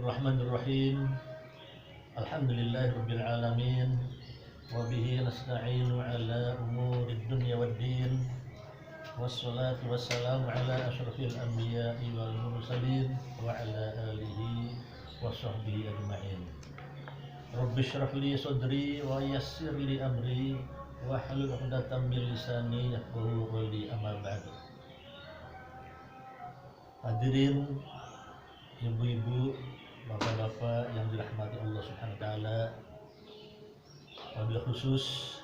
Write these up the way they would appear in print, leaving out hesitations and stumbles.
Bismillahirrahmanirrahim. Alhamdulillahirabbil alamin. Wa bihi nasta'inu ala umurid dunya waddin. Wassalatu wassalamu ala asyrafil anbiya'i wal mursalin wa ala alihi wa sahbihi ajma'in. Rabbi shrah li sadri wa yassir li amri wa hlul 'uqdatam min lisani yafqahu qawli, amma ba'du. Hadirin ibu-ibu, bapak-bapak yang dirahmati Allah Subhanahu wa taala, wabil khusus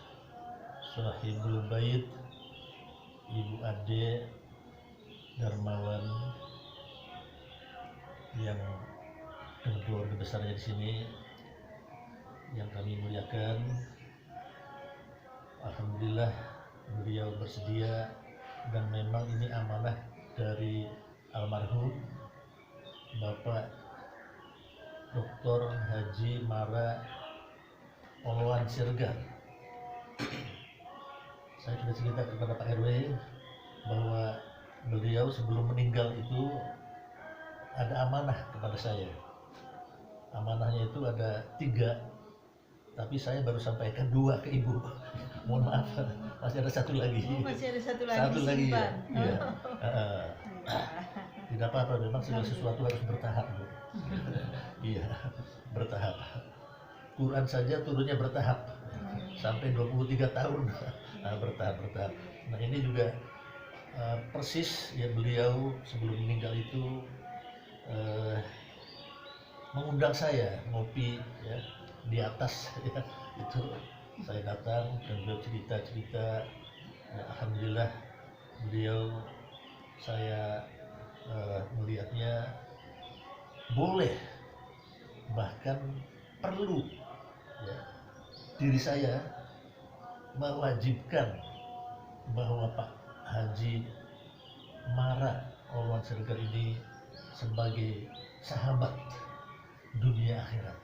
sahibul bait, Ibu Ade Darmawan yang dengan keluarga besarnya di sini yang kami muliakan. Alhamdulillah beliau bersedia, dan memang ini amanah dari almarhum Bapak Dr. Haji Mara Polwan Siregar. Saya sudah cerita kepada Pak RW bahwa beliau sebelum meninggal itu ada amanah kepada saya. Amanahnya itu ada 3, tapi saya baru sampaikan 2 ke Ibu. Mohon maaf, masih ada 1 lagi. Masih ada satu lagi. Satu lagi ya. Iya. Tidak apa-apa, memang segala sesuatu harus bertahap, Bu. Iya, bertahap. Quran saja turunnya bertahap sampai 23 tahun. Nah, bertahap. Nah, ini juga persis ya, beliau sebelum meninggal itu mengundang saya ngopi ya di atas ya. Itu saya datang dan beliau cerita. Ya, alhamdulillah beliau, saya melihatnya boleh, bahkan perlu ya, diri saya mewajibkan bahwa Pak Haji Mara Polwan Siregar ini sebagai sahabat dunia akhirat.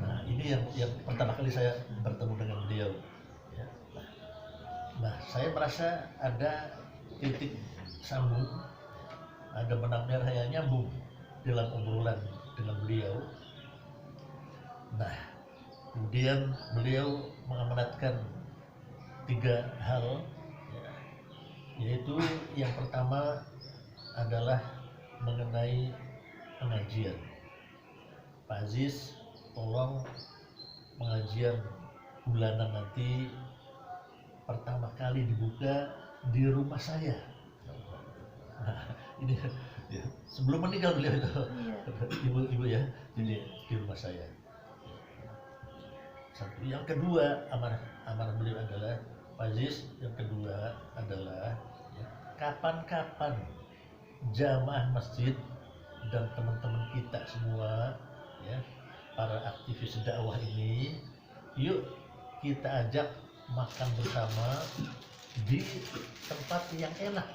Nah, ini yang pertama kali saya bertemu dengan beliau ya. Nah, saya merasa ada titik sambung, ada benang merah yang nyambung dalam obrolan dengan beliau. Nah, kemudian beliau mengamanatkan 3 hal ya, yaitu yang pertama adalah mengenai pengajian. Pak Aziz, tolong pengajian bulanan nanti pertama kali dibuka di rumah saya. Nah, ini ya, sebelum meninggal beliau itu, ibu ya, jadi di rumah saya. Satu. Yang kedua, amanah beliau adalah, Pak Aziz, yang kedua adalah ya, kapan-kapan jamaah masjid dan teman-teman kita semua ya, para aktivis dakwah ini, yuk kita ajak makan bersama di tempat yang enak.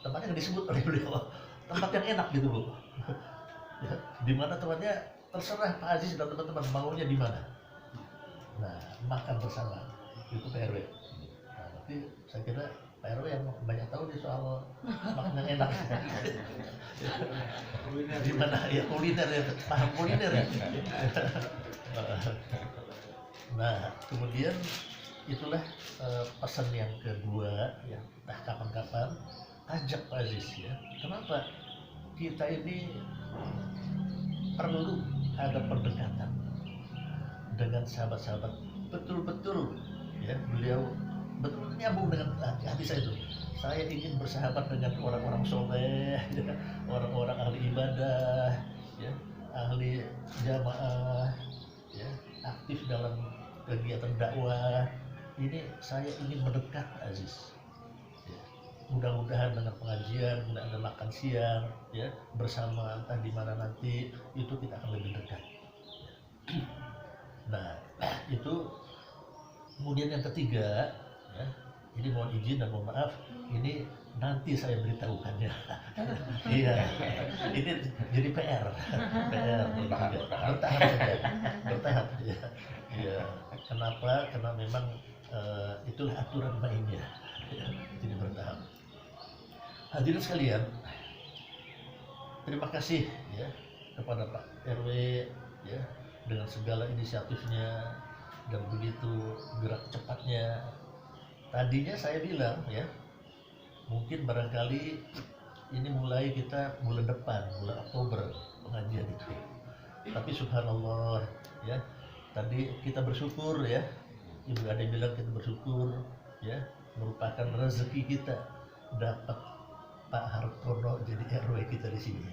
Tempatnya disebut oleh beliau, tempat yang enak gitu, Bu. Ya, di mana tempatnya terserah Pak Aziz dan teman-teman maunya di mana. Nah, makan bersama itu Pak RW. Nah, tapi saya kira Pak RW yang banyak tahu di soal makan yang enak. Di mana ya, kuliner ya, paham kuliner ya. Nah, kemudian itulah pesan yang kedua ya. Nah, kapan-kapan ajak Pak Aziz ya. Kenapa? Kita ini perlu ada pendekatan dengan sahabat-sahabat, betul-betul ya, beliau betul nyambung dengan hati saya itu. Saya ingin bersahabat dengan orang-orang soleh ya, orang-orang ahli ibadah ya, ahli jamaah ya, aktif dalam kegiatan dakwah. Ini saya ingin mendekat Pak Aziz. Mudah-mudahan dengan pengajian, kemudian ada makan siang ya bersama entah di mana nanti, itu kita akan lebih dekat. Nah, itu. Kemudian yang ketiga ya, ini mohon izin dan mohon maaf, ini nanti saya beritahukannya. Iya, ini jadi PR bertahap ya. Iya, kenapa? Karena memang itulah aturan mainnya ya, jadi bertahap. Hadirin sekalian, terima kasih ya kepada Pak RW ya, dengan segala inisiatifnya dan begitu gerak cepatnya. Tadinya saya bilang ya, mungkin barangkali ini mulai kita bulan depan, bulan Oktober pengajian itu. Tapi subhanallah ya, tadi kita bersyukur ya, Ibu Ade bilang kita bersyukur ya, merupakan rezeki kita dapat Pak Hartono jadi RW kita di sini.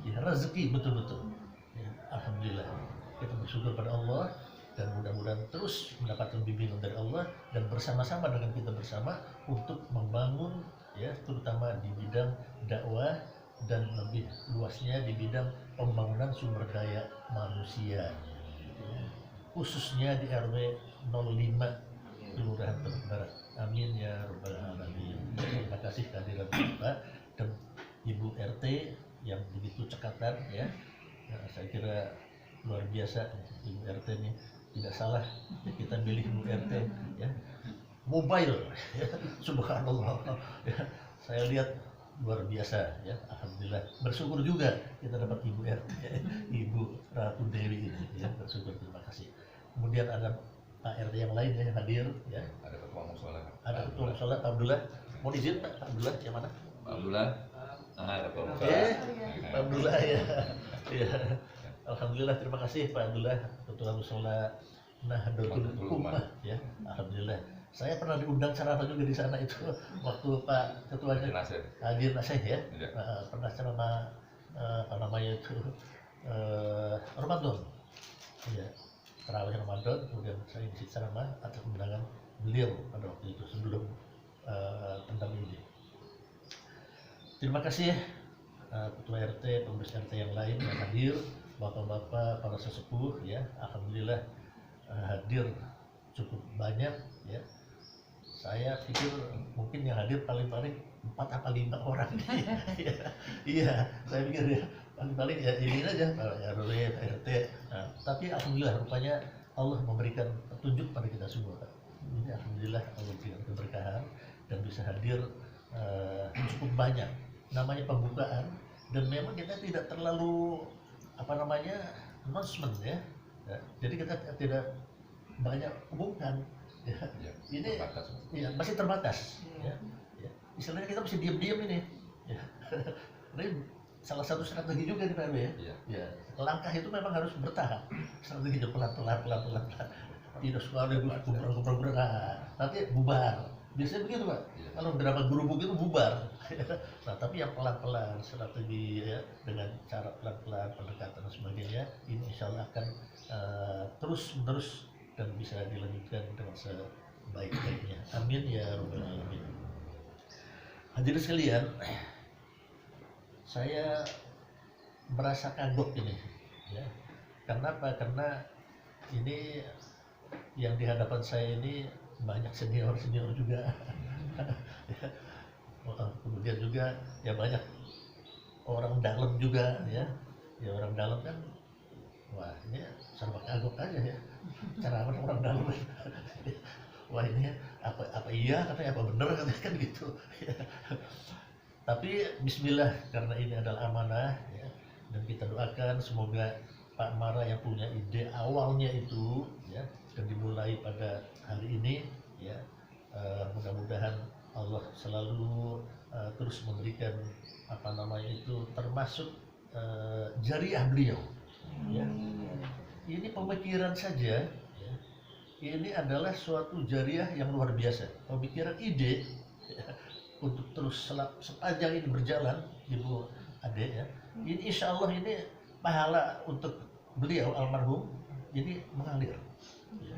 Ya rezeki betul-betul. Ya, alhamdulillah kita bersyukur pada Allah dan mudah-mudahan terus mendapatkan bimbingan dari Allah dan bersama-sama dengan kita bersama untuk membangun ya, terutama di bidang dakwah dan lebih luasnya di bidang pembangunan sumber daya manusia ya, khususnya di RW 05 Kelurahan Tebet Barat. Amin ya rabbal alamin. Terima kasih kehadiran Bapak dan Ibu RT yang begitu cekatan ya. Nah, saya kira luar biasa Ibu RT ini, tidak salah ya, kita pilih Ibu RT ya. Mobile ya, subhanallah ya. Saya lihat luar biasa ya, alhamdulillah. Bersyukur juga kita dapat Ibu RT, Ibu Ratu Dewi ini ya, bersyukur, terima kasih. Kemudian ada Pak RT yang lain yang hadir ya. Ada ketua musola. Ada ketua musola Pak Abdullah. Mau izin Pak Abdullah yang mana? Pak Abdullah. Ketua musola. Pak Abdullah ya. Ya. Alhamdulillah, terima kasih Pak Abdullah, ketua musola Nahdlatul Ummah ya. Alhamdulillah. Saya pernah diundang ceramah juga di sana itu waktu Pak ketuanya Hadir Nasih ya. Pernah ceramah apa namanya itu Ramadan. Ya. Terawih Ramadan, kemudian saya isi ceramah atas undangan beliau pada waktu itu sebelum tentang ini. Terima kasih ketua RT, pengurus RT yang lain yang hadir, bapak-bapak, para sesepuh ya, alhamdulillah hadir cukup banyak ya. Saya pikir mungkin yang hadir paling-paling 4 atau 5 orang. Iya, saya pikir ya paling-paling ya ini aja Pak RW, RT. Nah, tapi alhamdulillah rupanya Allah memberikan petunjuk pada kita semua. Ini alhamdulillah Allah berikan keberkahan dan bisa hadir cukup banyak. Namanya pembukaan dan memang kita tidak terlalu apa namanya announcement ya. Jadi kita tidak banyak umumkan ya. Ini terbatas. Ya, masih terbatas ya. Ya. Istilahnya kita mesti diam-diam ini ya. Ini salah satu strategi juga di PRW ya. Ya. Langkah itu memang harus bertahap. Strategi pelan-pelan. Tidak sekali kumpul-kumpul nanti bubar. Biasanya begitu Pak. Ya. Kalau drama gerubuk itu bubar. Nah tapi yang pelan-pelan strategi ya, dengan cara pelan-pelan pendekatan dan sebagainya, ini insya Allah akan terus-menerus dan bisa dilanjutkan dengan sebaik-baiknya. Amin ya rabbal alamin. Hadirin sekalian, saya merasa kagok ini ya. Kenapa? Karena ini yang di hadapan saya ini banyak senior juga. Ya. Kemudian juga ya banyak orang dalam juga ya. Ya orang dalam kan, wah ini serba kagok aja ya. Cara orang dalam. Wah ini apa iya katanya, apa bener katanya kan gitu. Ya. Tapi bismillah, karena ini adalah amanah ya, dan kita doakan semoga Pak Mara yang punya ide awalnya itu ya, dan dimulai pada hari ini ya, mudah-mudahan Allah selalu terus memberikan apa namanya itu, termasuk jariah beliau ya. Ini pemikiran saja ya, ini adalah suatu jariah yang luar biasa, pemikiran ide ya, untuk terus sepanjang ini berjalan Ibu Ade ya. Ini insya Allah ini pahala untuk beliau almarhum jadi mengalir ya.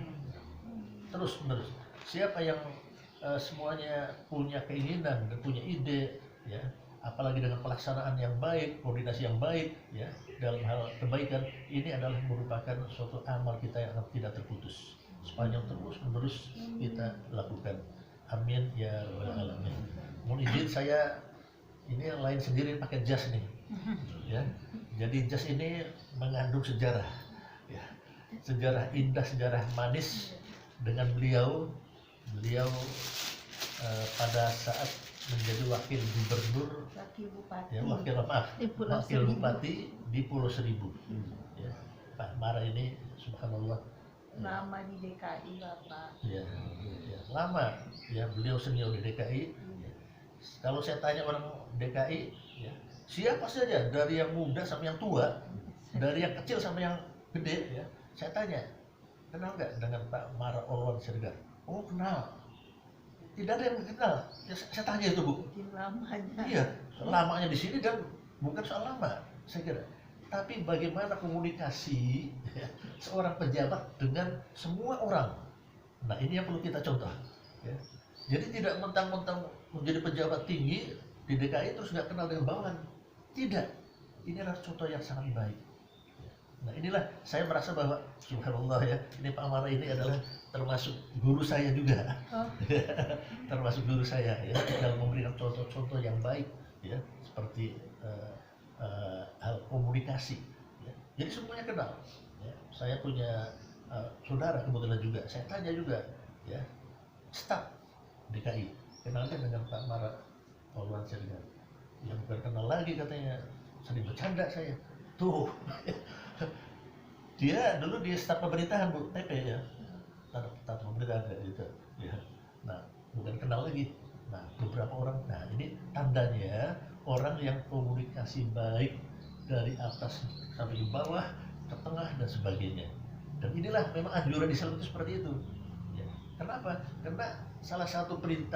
Terus menerus. Siapa yang semuanya punya keinginan dan punya ide ya, apalagi dengan pelaksanaan yang baik, koordinasi yang baik ya dalam hal kebaikan, ini adalah merupakan suatu amal kita yang tidak terputus sepanjang terus menerus kita lakukan. Amin ya rabbal alamin. Mohon izin saya ini yang lain sendiri pakai jas nih ya. Jadi jas ini mengandung sejarah ya. Sejarah indah, sejarah manis dengan beliau pada saat menjadi wakil gubernur, Wakil Bupati. ya wakil bupati di Pulau Seribu. Ya, Pak Mara ini subhanallah Lama di DKI Bapak. ya, lama ya, beliau senior di DKI. Kalau saya tanya orang DKI, ya, siapa saja dari yang muda sampai yang tua, dari yang kecil sampai yang gede, ya, saya tanya, kenal nggak dengan Pak Mara Orwan Siregar? Oh kenal. Tidak ada yang kenal. Ya, saya tanya itu Bu. Bikin lamanya. Iya, lamanya di sini dan bukan soal lama, saya kira. Tapi bagaimana komunikasi ya, seorang pejabat dengan semua orang. Nah ini yang perlu kita contoh. Ya. Jadi tidak mentang-mentang menjadi pejabat tinggi di DKI terus nggak kenal dengan bawahan. Tidak. Ini adalah contoh yang sangat baik. Nah inilah saya merasa bahwa subhanallah ya, ini Pak Mara ini adalah termasuk guru saya juga. Oh. Termasuk guru saya ya, dalam memberikan contoh-contoh yang baik ya, seperti hal komunikasi ya. Jadi semuanya kenal ya. Saya punya saudara kebetulan juga, saya tanya juga ya, staf DKI kenalkan dengan Pak Mara Orwan Siregar. Yang bukan kenal lagi katanya, sering bercanda saya tuh. Dia dulu di staf pemerintahan Bu, TP ya, staf pemerintahan kayak gitu ya. Nah bukan kenal lagi. Nah beberapa orang, nah ini tandanya orang yang komunikasi baik dari atas sampai ke bawah, ke tengah dan sebagainya. Dan inilah memang anjuran Islam itu seperti itu. Ya. Kenapa? Karena salah satu perintah